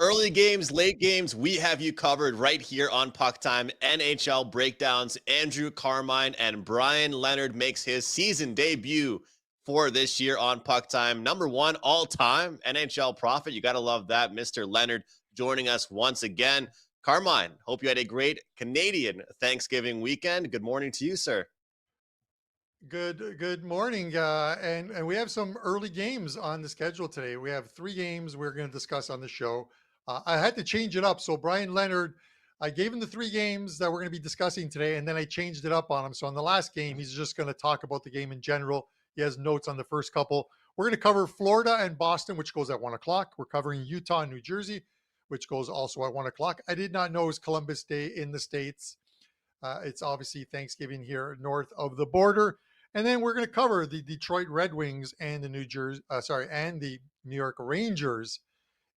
Early games, late games, we have you covered right here on PuckTime. NHL breakdowns. Andrew Carmine and Brian Leonard makes his season debut for this year on PuckTime. Number one all-time NHL prophet. You got to love that. Mr. Leonard joining us once again. Carmine, hope you had a great Canadian Thanksgiving weekend. Good morning to you, sir. Good morning, and we have some early games on the schedule today. We have 3 games we're going to discuss on the show. I had to change it up, so Brian Leonard, I gave him the 3 games that we're going to be discussing today, and then I changed it up on him. So on the last game, he's just going to talk about the game in general. He has notes on the first couple. We're going to cover Florida and Boston, which goes at 1 o'clock. We're covering Utah and New Jersey, which goes also at 1 o'clock. I did not know it was Columbus Day in the States. It's obviously Thanksgiving here north of the border. And then we're going to cover the Detroit Red Wings and the the New York Rangers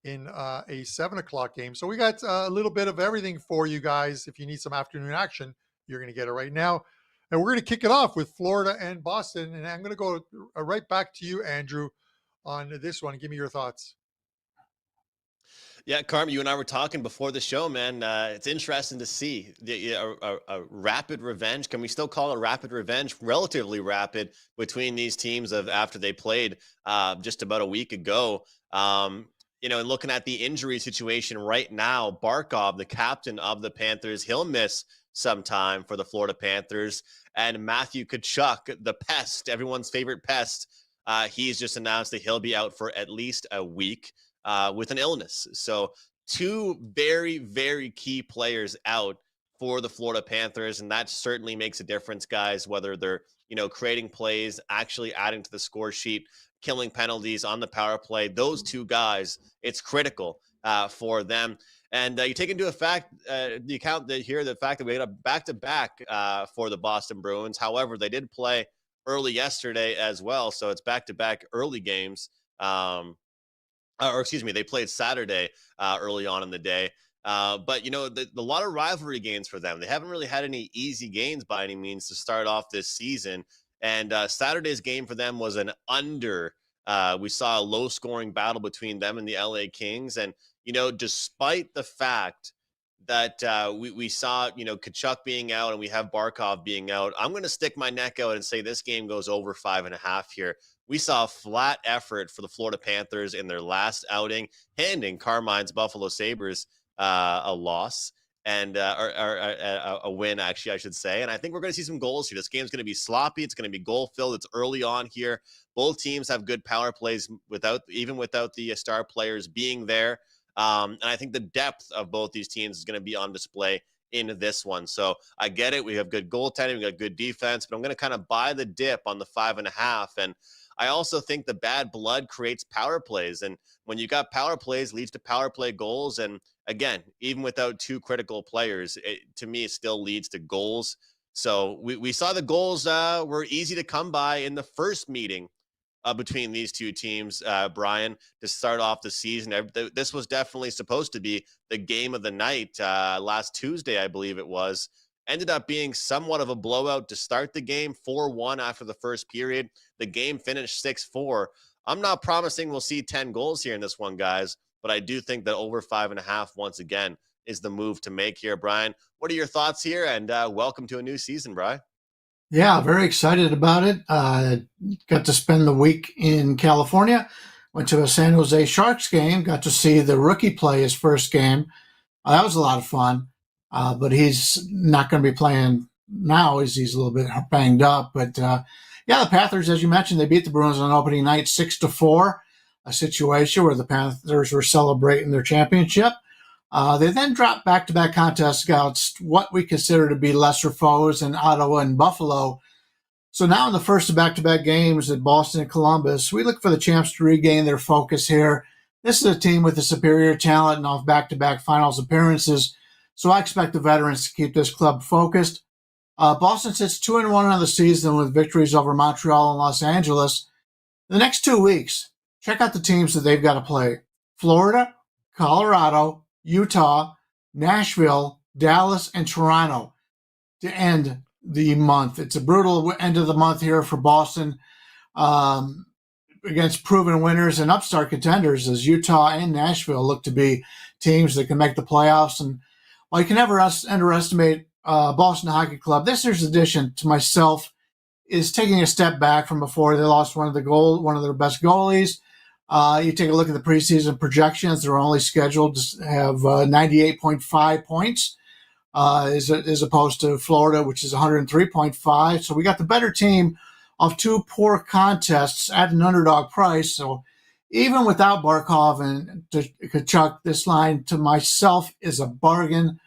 in a 7 o'clock game. So we got a little bit of everything for you guys. If you need some afternoon action, you're going to get it right now. And we're going to kick it off with Florida and Boston. And I'm going to go right back to you, Andrew, on this one. Give me your thoughts. Yeah, Carm, you and I were talking before the show, man. It's interesting to see a rapid revenge. Can we still call it rapid revenge? Relatively rapid between these teams of after they played just about a week ago. And looking at the injury situation right now, Barkov, the captain of the Panthers, he'll miss some time for the Florida Panthers. And Matthew Tkachuk, the pest, everyone's favorite pest, he's just announced that he'll be out for at least a week. With an illness. So 2 very, very key players out for the Florida Panthers. And that certainly makes a difference, guys, whether they're, creating plays, actually adding to the score sheet, killing penalties on the power play. Those 2 guys, it's critical for them. And you take into fact the account that here, the fact that we had a back-to-back for the Boston Bruins. However, they did play early yesterday as well. So it's back-to-back early games. They played Saturday early on in the day. But, a lot of rivalry games for them. They haven't really had any easy games by any means to start off this season. And Saturday's game for them was an under. We saw a low-scoring battle between them and the LA Kings. And, despite the fact that we saw, Tkachuk being out and we have Barkov being out, I'm going to stick my neck out and say this game goes over 5.5 here. We saw a flat effort for the Florida Panthers in their last outing, handing Carmine's Buffalo Sabres a loss and a win, actually, I should say. And I think we're going to see some goals here. This game's going to be sloppy. It's going to be goal-filled. It's early on here. Both teams have good power plays without the star players being there. And I think the depth of both these teams is going to be on display in this one. So I get it. We have good goaltending. We got good defense, but I'm going to kind of buy the dip on the 5.5. And I also think the bad blood creates power plays. And when you got power plays, leads to power play goals. And again, even without 2 critical players, to me, it still leads to goals. So we saw the goals were easy to come by in the first meeting between these 2 teams, Brian, to start off the season. This was definitely supposed to be the game of the night last Tuesday, I believe it was. Ended up being somewhat of a blowout to start the game, 4-1 after the first period. The game finished 6-4. I'm not promising we'll see 10 goals here in this one, guys, but I do think that over 5.5, once again, is the move to make here. Brian, what are your thoughts here? And welcome to a new season, Brian. Yeah, very excited about it. Got to spend the week in California. Went to a San Jose Sharks game. Got to see the rookie play his first game. That was a lot of fun. But he's not going to be playing now as he's a little bit banged up. But, the Panthers, as you mentioned, they beat the Bruins on opening night 6-4, a situation where the Panthers were celebrating their championship. They then dropped back-to-back contests against what we consider to be lesser foes in Ottawa and Buffalo. So now in the first of back-to-back games at Boston and Columbus, we look for the champs to regain their focus here. This is a team with a superior talent and off back-to-back finals appearances. So I expect the veterans to keep this club focused. Boston sits 2-1 on the season with victories over Montreal and Los Angeles. The next 2 weeks, check out the teams that they've got to play. Florida, Colorado, Utah, Nashville, Dallas, and Toronto to end the month. It's a brutal end of the month here for Boston. against proven winners and upstart contenders, as Utah and Nashville look to be teams that can make the playoffs. And while you can never underestimate Boston Hockey Club, this year's addition to myself is taking a step back from before. They lost one of their best goalies. You take a look at the preseason projections; they're only scheduled to have 98.5 points, as opposed to Florida, which is 103.5. So we got the better team of two poor contests at an underdog price. So even without Barkov and Tkachuk, this line to myself is a bargain.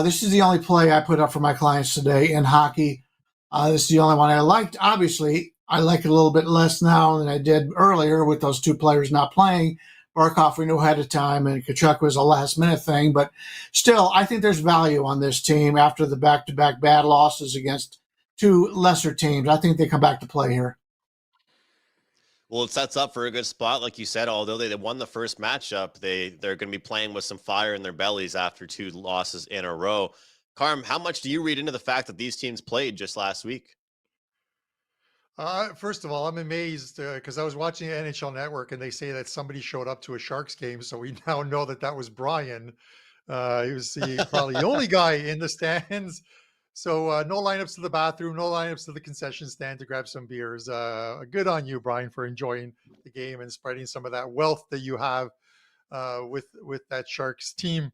This is the only play I put up for my clients today in hockey. This is the only one I liked. Obviously, I like it a little bit less now than I did earlier with those two players not playing. Barkov we knew ahead of time, and Tkachuk was a last-minute thing. But still, I think there's value on this team after the back-to-back bad losses against two lesser teams. I think they come back to play here. Well, it sets up for a good spot, like you said. Although they won the first matchup, they're going to be playing with some fire in their bellies after two losses in a row. Carm, how much do you read into the fact that these teams played just last week? First of all, I'm amazed because I was watching NHL Network and they say that somebody showed up to a Sharks game. So we now know that was Brian. He was probably the only guy in the stands. So no lineups to the bathroom, no lineups to the concession stand to grab some beers. Good on you, Brian, for enjoying the game and spreading some of that wealth that you have with that Sharks team.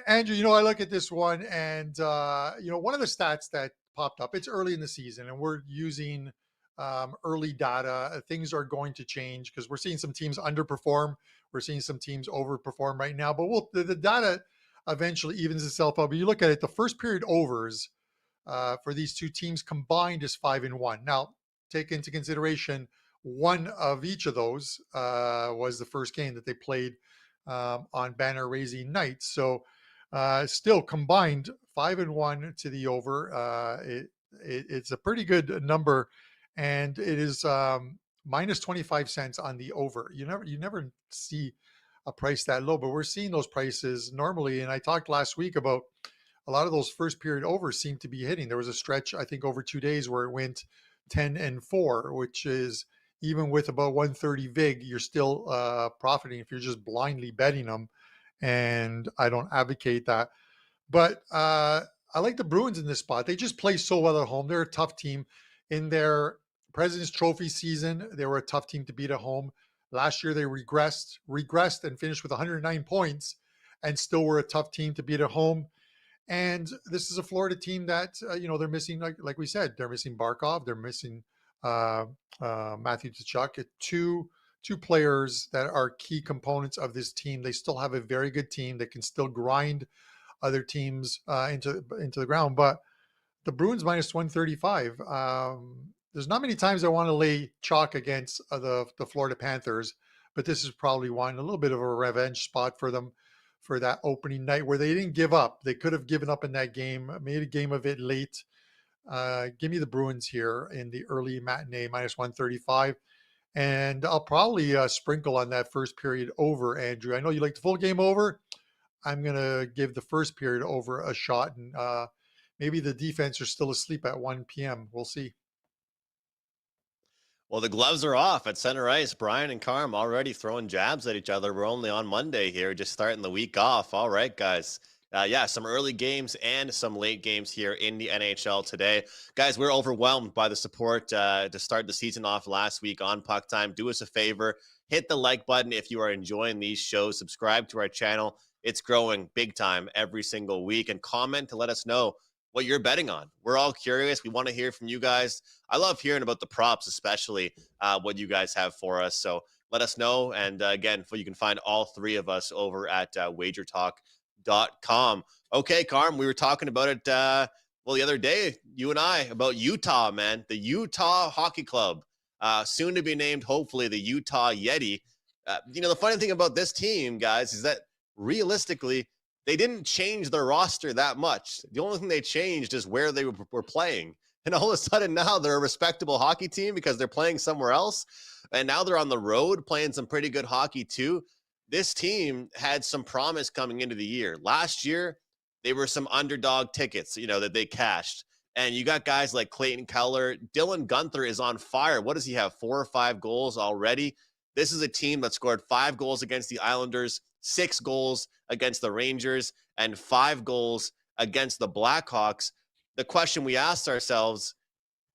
Andrew, I look at this one and, one of the stats that popped up, it's early in the season and we're using early data. Things are going to change because we're seeing some teams underperform. We're seeing some teams overperform right now, but the data eventually evens itself out. But you look at it, the first period overs for these two teams combined is 5-1. Now, take into consideration one of each of those was the first game that they played on banner raising night. So still combined 5-1 to the over. It's a pretty good number, and it is minus 25 cents on the over. You never see a price that low, but we're seeing those prices normally. And I talked last week about a lot of those first period overs seem to be hitting. There was a stretch, I think, over 2 days where it went 10-4, which is, even with about 130 VIG, you're still profiting if you're just blindly betting them. And I don't advocate that. But I like the Bruins in this spot. They just play so well at home. They're a tough team. In their President's Trophy season, they were a tough team to beat at home. Last year, they regressed and finished with 109 points and still were a tough team to beat at home. And this is a Florida team that, they're missing, like we said, they're missing Barkov. They're missing Matthew Tkachuk, two players that are key components of this team. They still have a very good team that can still grind other teams into the ground. But the Bruins minus 135. There's not many times I want to lay chalk against the Florida Panthers, but this is probably one, a little bit of a revenge spot for them for that opening night where they didn't give up. They could have given up in that game, made a game of it late. Give me the Bruins here in the early matinee, minus 135. And I'll probably sprinkle on that first period over, Andrew. I know you like the full game over. I'm going to give the first period over a shot. And maybe the defense are still asleep at 1 p.m. We'll see. Well, the gloves are off at center ice. Brian and Carm already throwing jabs at each other. We're only on Monday here, just starting the week off. All right, guys. Some early games and some late games here in the NHL today. Guys, we're overwhelmed by the support to start the season off last week on PuckTime. Do us a favor. Hit the like button if you are enjoying these shows. Subscribe to our channel. It's growing big time every single week. And comment to let us know what you're betting on. We're all curious. We want to hear from you guys. I love hearing about the props, especially what you guys have for us. So let us know. And again, you can find all three of us over at WagerTalk.com. Okay, Carm, we were talking about it the other day, you and I, about Utah, man. The Utah Hockey Club, soon to be named, hopefully, the Utah Yeti. The funny thing about this team, guys, is that realistically, they didn't change their roster that much. The only thing they changed is where they were playing. And all of a sudden now they're a respectable hockey team because they're playing somewhere else. And now they're on the road playing some pretty good hockey too. This team had some promise coming into the year. Last year, they were some underdog tickets, that they cashed. And you got guys like Clayton Keller. Dylan Guenther is on fire. What does he have? 4 or 5 goals already? This is a team that scored 5 goals against the Islanders, 6 goals against the Rangers, and 5 goals against the Blackhawks. The question we asked ourselves,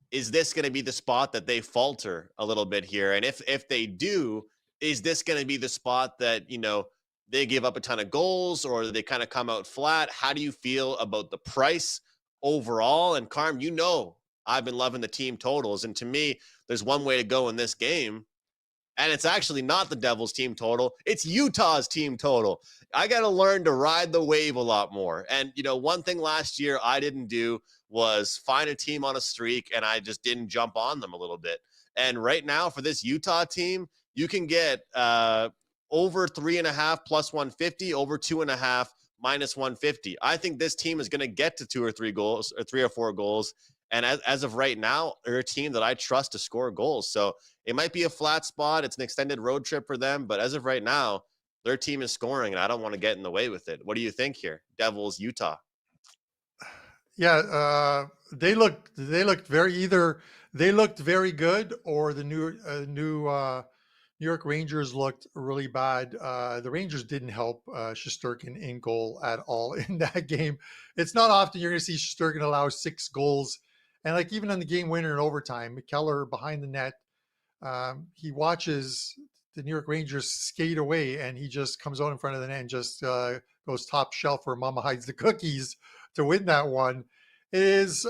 is this going to be the spot that they falter a little bit here? And if they do, is this going to be the spot that, they give up a ton of goals or they kind of come out flat? How do you feel about the price overall? And Carm, I've been loving the team totals. And to me, there's one way to go in this game. And it's actually not the Devils team total. It's Utah's team total. I got to learn to ride the wave a lot more. And, one thing last year I didn't do was find a team on a streak, and I just didn't jump on them a little bit. And right now for this Utah team, you can get over 3.5 plus 150, over 2.5 minus 150. I think this team is going to get to 2 or 3 goals, or 3 or 4 goals. And as of right now, they're a team that I trust to score goals. So it might be a flat spot. It's an extended road trip for them. But as of right now, their team is scoring, and I don't want to get in the way with it. What do you think here? Devils, Utah. Yeah, they looked very good, or the New York Rangers looked really bad. The Rangers didn't help Shesterkin in goal at all in that game. It's not often you're going to see Shesterkin allow 6 goals. And like even on the game winner in overtime, Keller behind the net, he watches the New York Rangers skate away, and he just comes out in front of the net and just goes top shelf where Mama hides the cookies to win that one. It is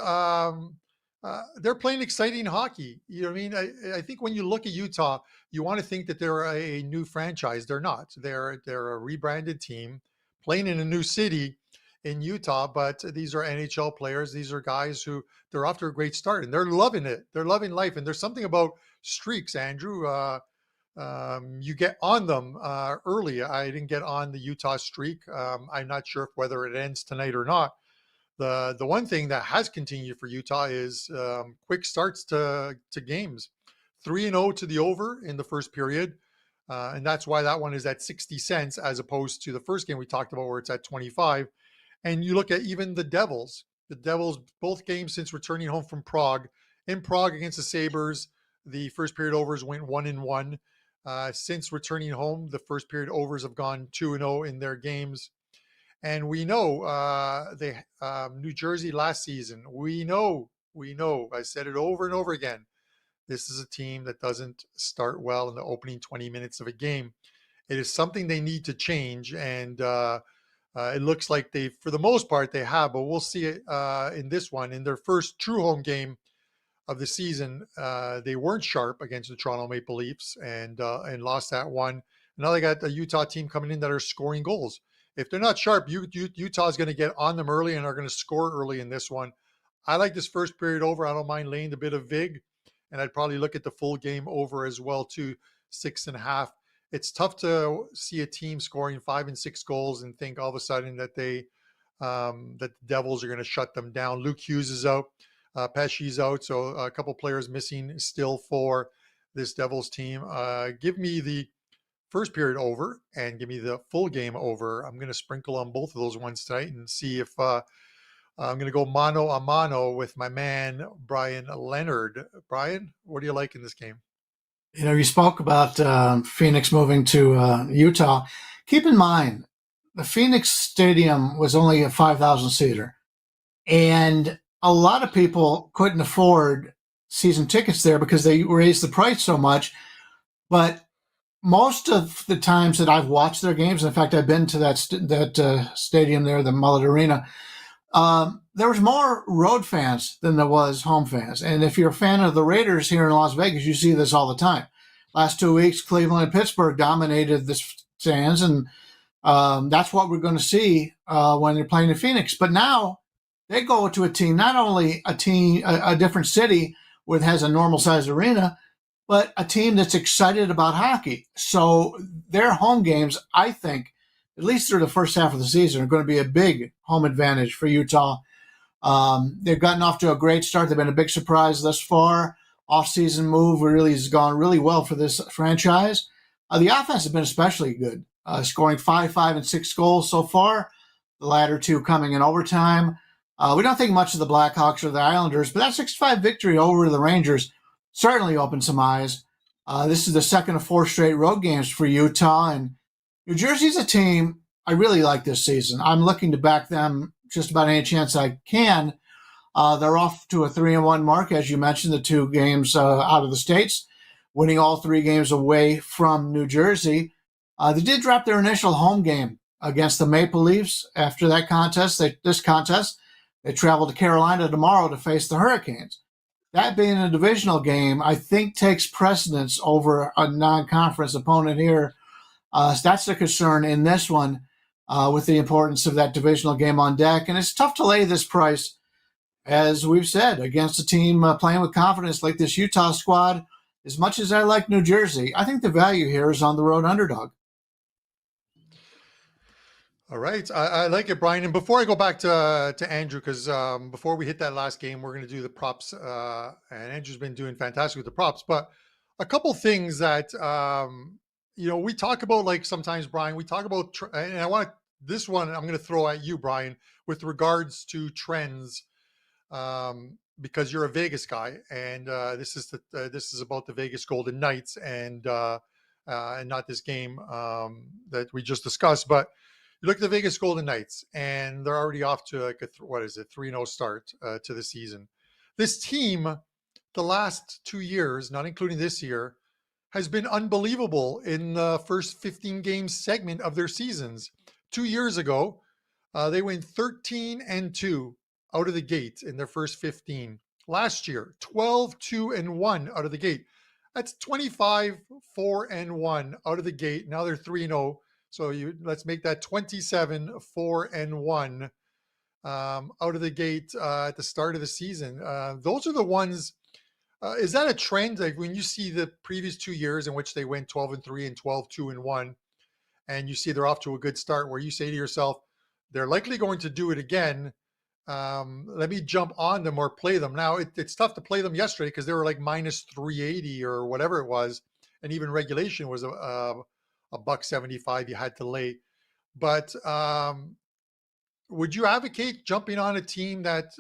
they're playing exciting hockey. You know what I mean? I think when you look at Utah, you want to think that they're a new franchise. They're not. They're a rebranded team playing in a new city in Utah, but these are NHL players. These are guys who they're off to a great start, and they're loving it. They're loving life. And there's something about streaks, Andrew. You get on them early. I didn't get on the Utah streak. I'm not sure whether it ends tonight or not. The one thing that has continued for Utah is quick starts to games. 3-0 to the over in the first period. And that's why that one is at 60 cents as opposed to the first game we talked about where it's at 25. And you look at even the Devils, both games since returning home from Prague. In Prague against the Sabres, the first period overs went 1-1. Since returning home, the first period overs have gone 2-0 in their games. And we know New Jersey last season, we know, I said it over and over again, this is a team that doesn't start well in the opening 20 minutes of a game. It is something they need to change. And it looks like for the most part, they have, but we'll see it in this one. In their first true home game of the season, they weren't sharp against the Toronto Maple Leafs and lost that one. Now they got a Utah team coming in that are scoring goals. If they're not sharp, Utah's going to get on them early and are going to score early in this one. I like this first period over. I don't mind laying a bit of vig, and I'd probably look at the full game over as well too, 6.5. It's tough to see a team scoring 5 and 6 goals and think all of a sudden that that the Devils are going to shut them down. Luke Hughes is out, Pesci's out, so a couple players missing still for this Devils team. Give me the first period over and give me the full game over. I'm going to sprinkle on both of those ones tonight and see if I'm going to go mano a mano with my man, Brian Leonard. Brian, what do you like in this game? You spoke about Phoenix moving to Utah. Keep in mind, the Phoenix Stadium was only a 5,000 seater, and a lot of people couldn't afford season tickets there because they raised the price so much. But most of the times that I've watched their games, in fact, I've been to that stadium there, the Mullet Arena, there was more road fans than there was home fans. And if you're a fan of the Raiders here in Las Vegas, you see this all the time. Last 2 weeks, Cleveland and Pittsburgh dominated the stands, and that's what we're going to see when they're playing in Phoenix. But now they go to a team, not only a different city which has a normal-sized arena, but a team that's excited about hockey. So their home games, I think, at least through the first half of the season, are going to be a big home advantage for Utah. They've gotten off to a great start. They've been a big surprise thus far. Off-season move really has gone really well for this franchise. The offense has been especially good, scoring 5, 5, and 6 goals so far, the latter 2 coming in overtime. We don't think much of the Blackhawks or the Islanders, but that 6-5 victory over the Rangers certainly opened some eyes. This is the second of 4 straight road games for Utah, and New Jersey's a team I really like this season. I'm looking to back them just about any chance I can. They're off to a 3-1 mark, as you mentioned, the 2 games out of the States, winning all 3 games away from New Jersey. They did drop their initial home game against the Maple Leafs after that contest. They travel to Carolina tomorrow to face the Hurricanes. That being a divisional game, I think takes precedence over a non-conference opponent here. So that's the concern in this one with the importance of that divisional game on deck. And it's tough to lay this price, as we've said, against a team playing with confidence like this Utah squad. As much as I like New Jersey, I think the value here is on the road underdog. All right. I like it, Brian. And before I go back to Andrew, because before we hit that last game, we're going to do the props. And Andrew's been doing fantastic with the props. But a couple things that, we talk about, like sometimes, Brian, we talk about, and I want this one I'm going to throw at you, Brian, with regards to trends, because you're a Vegas guy. And this is about the Vegas Golden Knights and not this game that we just discussed. But you look at the Vegas Golden Knights, and they're already off to like a 3-0 start to the season. This team, the last 2 years, not including this year, has been unbelievable in the first 15 game segment of their seasons. 2 years ago, they went 13-2 out of the gate in their first 15. Last year, 12-2-1 out of the gate. That's 25-4-1 out of the gate. Now they're 3-0. So let's make that 27-4-1 out of the gate at the start of the season. Those are the ones. Is that a trend? Like when you see the previous 2 years in which they went 12-3 and 12-2-1, and you see they're off to a good start, where you say to yourself, they're likely going to do it again. Let me jump on them or play them. Now it's tough to play them yesterday because they were like minus 380 or whatever it was, and even regulation was $1.75 you had to lay. But would you advocate jumping on a team that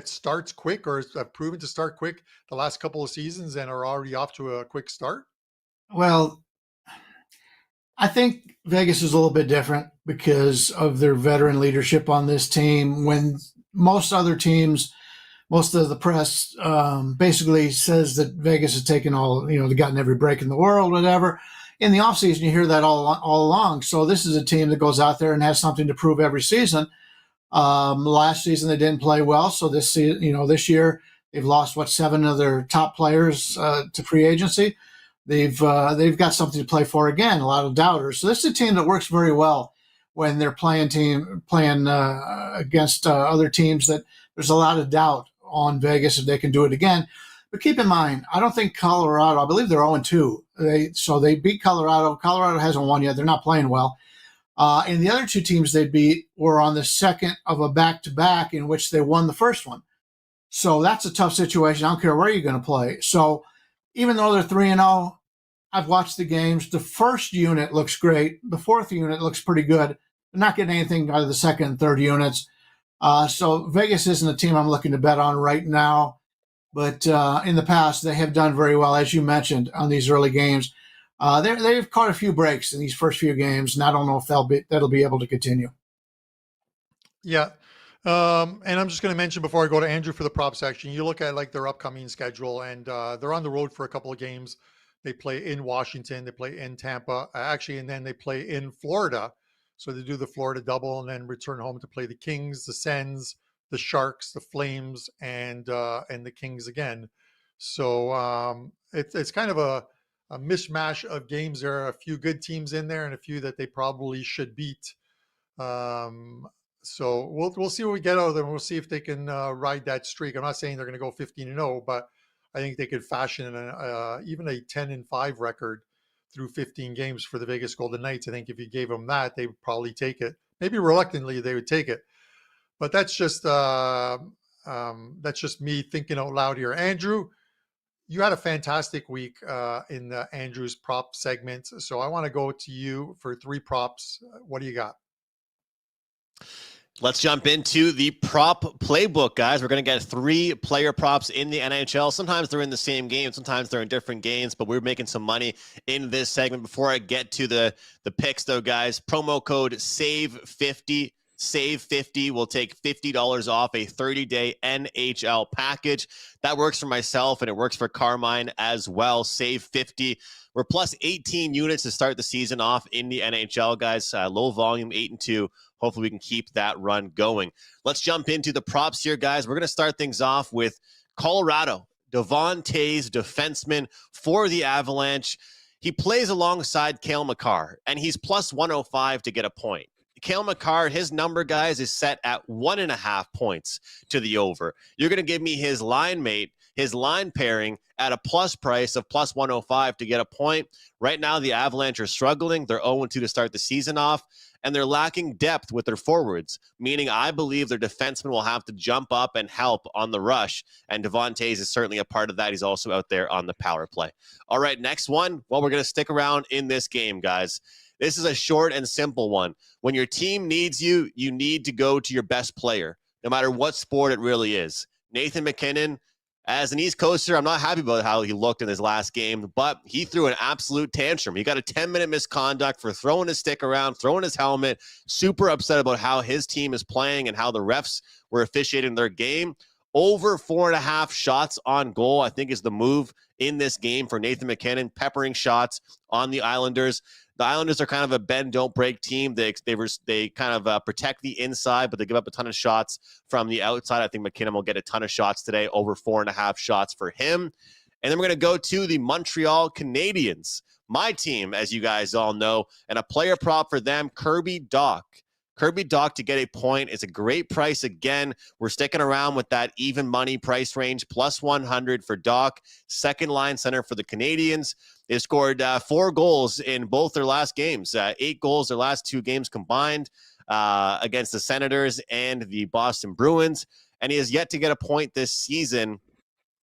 starts quick, or has proven to start quick the last couple of seasons and are already off to a quick start? Well, I think Vegas is a little bit different because of their veteran leadership on this team. When most other teams, most of the press basically says that Vegas has taken they've gotten every break in the world, whatever. In the offseason, you hear that all along. So this is a team that goes out there and has something to prove every season. Last season, they didn't play well. So this year, they've lost, 7 of their top players to free agency. They've got something to play for again, a lot of doubters. So this is a team that works very well when they're playing against other teams that there's a lot of doubt on Vegas if they can do it again. But keep in mind, I don't think Colorado, I believe they're 0-2. They beat Colorado. Colorado hasn't won yet. They're not playing well. And the other 2 teams they beat were on the second of a back-to-back in which they won the first one. So that's a tough situation. I don't care where you're going to play. So even though they're 3-0, I've watched the games. The first unit looks great. The fourth unit looks pretty good. They're not getting anything out of the second and third units. So Vegas isn't a team I'm looking to bet on right now. But in the past, they have done very well, as you mentioned, on these early games. They've caught a few breaks in these first few games, and I don't know if that'll be able to continue. Yeah. And I'm just going to mention before I go to Andrew for the prop section, you look at like their upcoming schedule, and they're on the road for a couple of games. They play in Washington, they play in Tampa, and then they play in Florida. So they do the Florida double and then return home to play the Kings, the Sens, the Sharks, the Flames, and the Kings again. So it's kind of a mishmash of games. There are a few good teams in there and a few that they probably should beat. So we'll see what we get out of them. We'll see if they can ride that streak. I'm not saying they're going to go 15-0, but I think they could fashion even a 10-5 record through 15 games for the Vegas Golden Knights. I think if you gave them that, they would probably take it. Maybe reluctantly they would take it. But that's just me thinking out loud here. Andrew, you had a fantastic week in the Andrew's prop segment. So I want to go to you for 3 props. What do you got? Let's jump into the prop playbook, guys. We're going to get 3 player props in the NHL. Sometimes they're in the same game. Sometimes they're in different games, but we're making some money in this segment. Before I get to the picks, though, guys, promo code SAVE50. Save50 will take $50 off a 30-day NHL package. That works for myself, and it works for Carmine as well. Save50. We're plus 18 units to start the season off in the NHL, guys. Low volume, 8-2. Hopefully we can keep that run going. Let's jump into the props here, guys. We're going to start things off with Colorado. Devon Toews, defenseman for the Avalanche. He plays alongside Cale Makar, and he's plus 105 to get a point. Cale Makar, his number, guys, is set at 1.5 points to the over. You're going to give me his line mate, his line pairing at a plus price of plus 105 to get a point. Right now, the Avalanche are struggling. They're 0-2 to start the season off, and they're lacking depth with their forwards, meaning I believe their defensemen will have to jump up and help on the rush, and Devon Toews is certainly a part of that. He's also out there on the power play. All right, next one. Well, we're going to stick around in this game, guys. This is a short and simple one. When your team needs you, you need to go to your best player, no matter what sport it really is. Nathan MacKinnon, as an East Coaster, I'm not happy about how he looked in his last game, but he threw an absolute tantrum. He got a 10-minute misconduct for throwing his stick around, throwing his helmet, super upset about how his team is playing and how the refs were officiating their game. Over 4.5 shots on goal, I think, is the move in this game for Nathan MacKinnon, peppering shots on the Islanders. The Islanders are kind of a bend, don't break team. They kind of protect the inside, but they give up a ton of shots from the outside. I think MacKinnon will get a ton of shots today, over 4.5 shots for him. And then we're going to go to the Montreal Canadiens, my team, as you guys all know, and a player prop for them, Kirby Dach. Kirby Dach to get a point is a great price. Again, we're sticking around with that even money price range, plus 100 for Dach, second line center for the Canadiens. They scored 4 goals in both their last games, 8 goals their last 2 games combined against the Senators and the Boston Bruins. And he has yet to get a point this season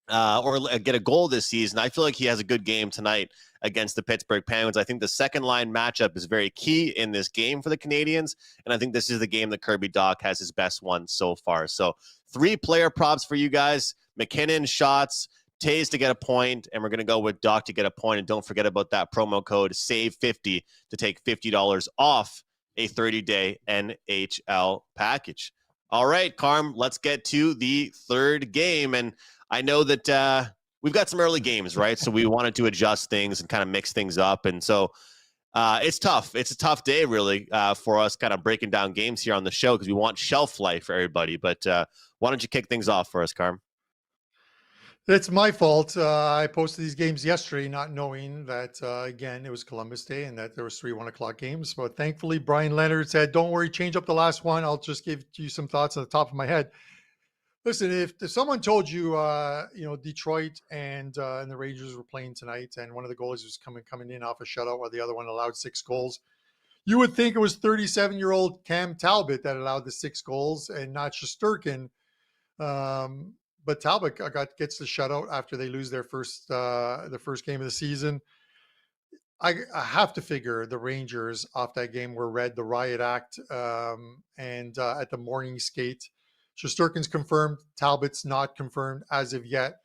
or get a goal this season. I feel like he has a good game tonight against the Pittsburgh Penguins. I think the second line matchup is very key in this game for the Canadiens, and I think this is the game that Kirby Dach has his best one so far. So 3 player props for you guys: MacKinnon shots, Toews to get a point, and we're going to go with Dach to get a point. And don't forget about that promo code SAVE50 to take $50 off a 30-day NHL package. All right, Carm, let's get to the third game. And I know that we've got some early games, right? So we wanted to adjust things and kind of mix things up. And so it's tough. It's a tough day, really, for us kind of breaking down games here on the show because we want shelf life for everybody. But why don't you kick things off for us, Carm? It's my fault. I posted these games yesterday, not knowing that, again, it was Columbus Day and that there was 3 1:00 games. But thankfully, Brian Leonard said, don't worry, change up the last one. I'll just give you some thoughts on the top of my head. Listen, if someone told you, Detroit and the Rangers were playing tonight, and one of the goalies was coming in off a shutout while the other one allowed 6 goals, you would think it was 37-year-old Cam Talbot that allowed the 6 goals and not Shesterkin. But Talbot gets the shutout after they lose their first game of the season. I have to figure the Rangers off that game were read the riot act and at the morning skate. Shesterkin's confirmed. Talbot's not confirmed as of yet.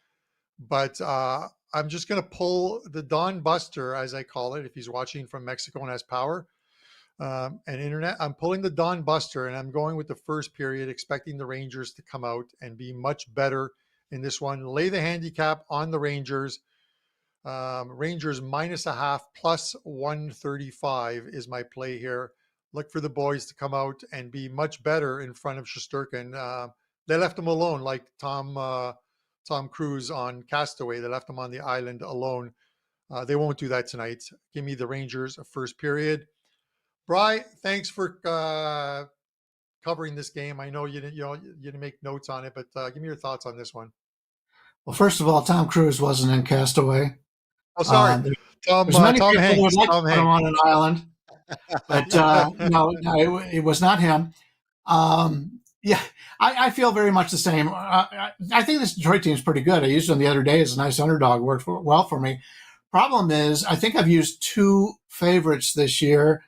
But I'm just going to pull the Don Buster, as I call it, if he's watching from Mexico and has power and internet. I'm pulling the Don Buster, and I'm going with the first period, expecting the Rangers to come out and be much better in this one. Lay the handicap on the Rangers. Rangers -0.5 plus 135 is my play here. Look for the boys to come out and be much better in front of Shesterkin. They left him alone, like Tom Cruise on Castaway. They left him on the island alone. They won't do that tonight. Give me the Rangers a first period. Bri, thanks for covering this game. I know you didn't make notes on it, but give me your thoughts on this one. Well, first of all, Tom Cruise wasn't in Castaway. Oh, sorry. Tom Hanks. Tom Hanks. On an island. But no, it was not him. Yeah, I feel very much the same. I think this Detroit team is pretty good. I used them the other day as a nice underdog. Worked well for me. Problem is, I think I've used 2 favorites this year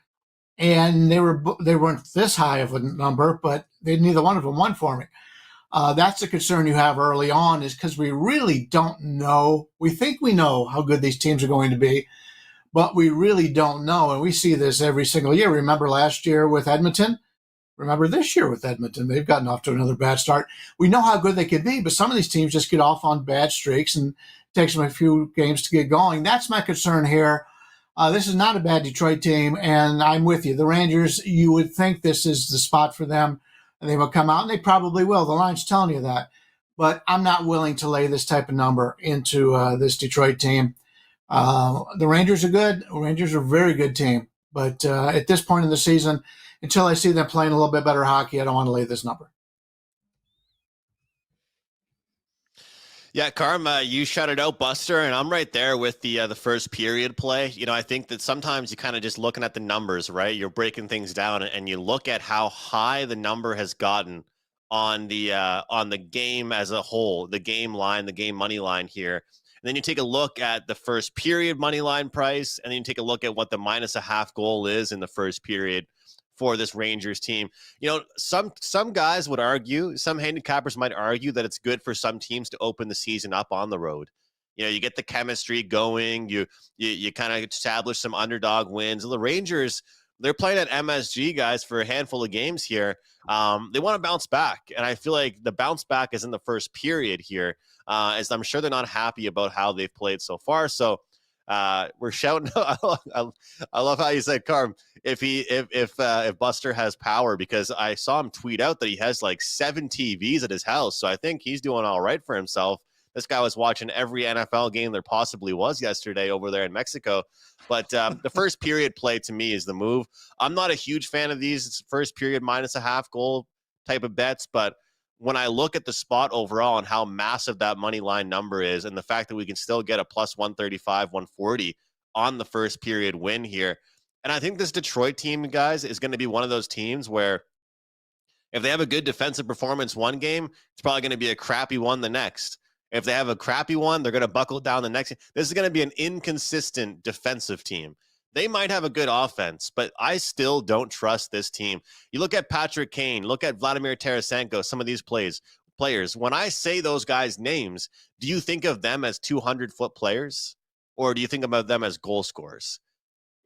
and they weren't this high of a number, but neither one of them won for me. That's the concern you have early on, is because we really don't know. We think we know how good these teams are going to be, but we really don't know. And we see this every single year. Remember last year with Edmonton? Remember this year with Edmonton? They've gotten off to another bad start. We know how good they could be, but some of these teams just get off on bad streaks and it takes them a few games to get going. That's my concern here. This is not a bad Detroit team, and I'm with you. The Rangers, you would think this is the spot for them, and they will come out, and they probably will. The line's telling you that. But I'm not willing to lay this type of number into this Detroit team. The Rangers are good. The Rangers are a very good team. But at this point in the season, until I see them playing a little bit better hockey, I don't want to lay this number. Yeah, Carm, you shouted out Buster, and I'm right there with the first period play. You know, I think that sometimes you kind of just looking at the numbers, right? You're breaking things down, and you look at how high the number has gotten on the game as a whole, the game line, the game money line here. And then you take a look at the first period money line price, and then you take a look at what the minus a half goal is in the first period for this Rangers team. You know, some guys would argue, some handicappers might argue that it's good for some teams to open the season up on the road. You know, you get the chemistry going, you kind of establish some underdog wins. The Rangers, they're playing at MSG, guys, for a handful of games here. They want to bounce back, and I feel like the bounce back is in the first period here, as I'm sure they're not happy about how they've played so far. So we're shouting. I love how you said, Carm, if Buster has power, because I saw him tweet out that he has like 7 TVs at his house. So I think he's doing all right for himself. This guy was watching every NFL game there possibly was yesterday over there in Mexico. But the first period play to me is the move. I'm not a huge fan of these first period minus a half goal type of bets, but when I look at the spot overall and how massive that money line number is, and the fact that we can still get a plus 135, 140 on the first period win here. And I think this Detroit team, guys, is going to be one of those teams where if they have a good defensive performance one game, it's probably going to be a crappy one the next. If they have a crappy one, they're going to buckle down the next. This is going to be an inconsistent defensive team. They might have a good offense, but I still don't trust this team. You look at Patrick Kane, look at Vladimir Tarasenko, some of these players. When I say those guys' names, do you think of them as 200-foot players, or do you think about them as goal scorers?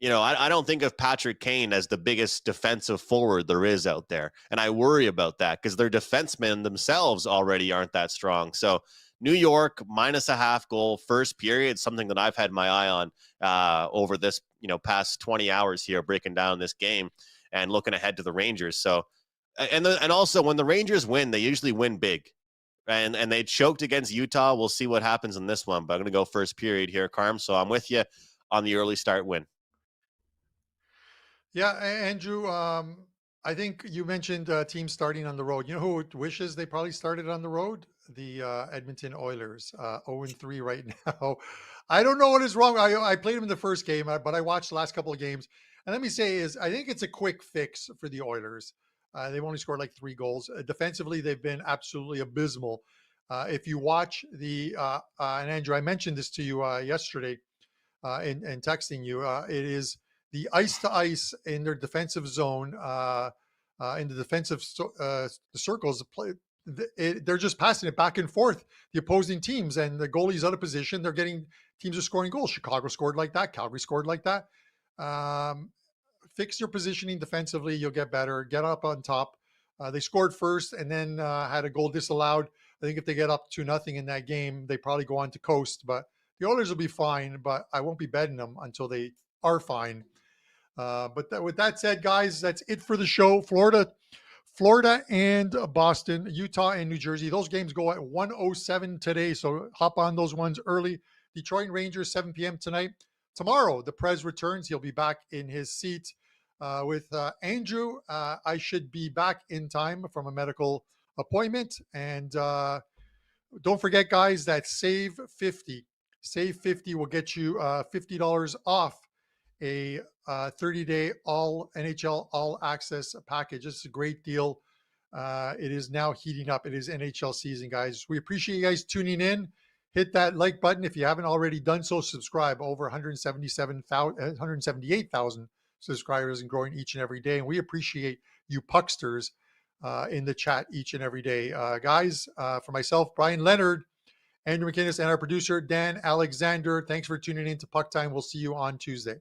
You know, I don't think of Patrick Kane as the biggest defensive forward there is out there, and I worry about that because their defensemen themselves already aren't that strong. So New York minus a half goal first period, something that I've had my eye on over this, past 20 hours here, breaking down this game and looking ahead to the Rangers. So, and also when the Rangers win, they usually win big, and they choked against Utah. We'll see what happens in this one, but I'm going to go first period here, Carm. So I'm with you on the early start win. Yeah, Andrew, I think you mentioned teams starting on the road. You know who wishes they probably started on the road? The Edmonton Oilers, 0-3 right now. I don't know what is wrong. I played them in the first game, but I watched the last couple of games. And let me say I think it's a quick fix for the Oilers. They've only scored like 3 goals. Defensively, they've been absolutely abysmal. If you watch and Andrew, I mentioned this to you yesterday in texting you, it is the ice to ice in their defensive zone, in the defensive the circles. They're just passing it back and forth, the opposing teams, and the goalie's out of position. Teams are scoring goals. Chicago scored like that. Calgary scored like that. Fix your positioning defensively. You'll get better. Get up on top. They scored first and then had a goal disallowed. I think if they get up 2-0 in that game, they probably go on to coast. But the Oilers will be fine, but I won't be betting them until they are fine. With that said, guys, that's it for the show. Florida and Boston, Utah and New Jersey. Those games go at 1:07 today, so hop on those ones early. Detroit Rangers, 7 p.m. tonight. Tomorrow, the Prez returns. He'll be back in his seat with Andrew. I should be back in time from a medical appointment. And don't forget, guys, that Save 50. Save 50 will get you $50 off a 30-day all NHL all access package. It's a great deal. It is now heating up. It is NHL season, guys. We appreciate you guys tuning in. Hit that like button if you haven't already done so. Subscribe. Over 178,000 subscribers and growing each and every day. And we appreciate you Pucksters in the chat each and every day. Guys, for myself, Brian Leonard, Andrew McInnes, and our producer, Dan Alexander, thanks for tuning in to Puck Time. We'll see you on Tuesday.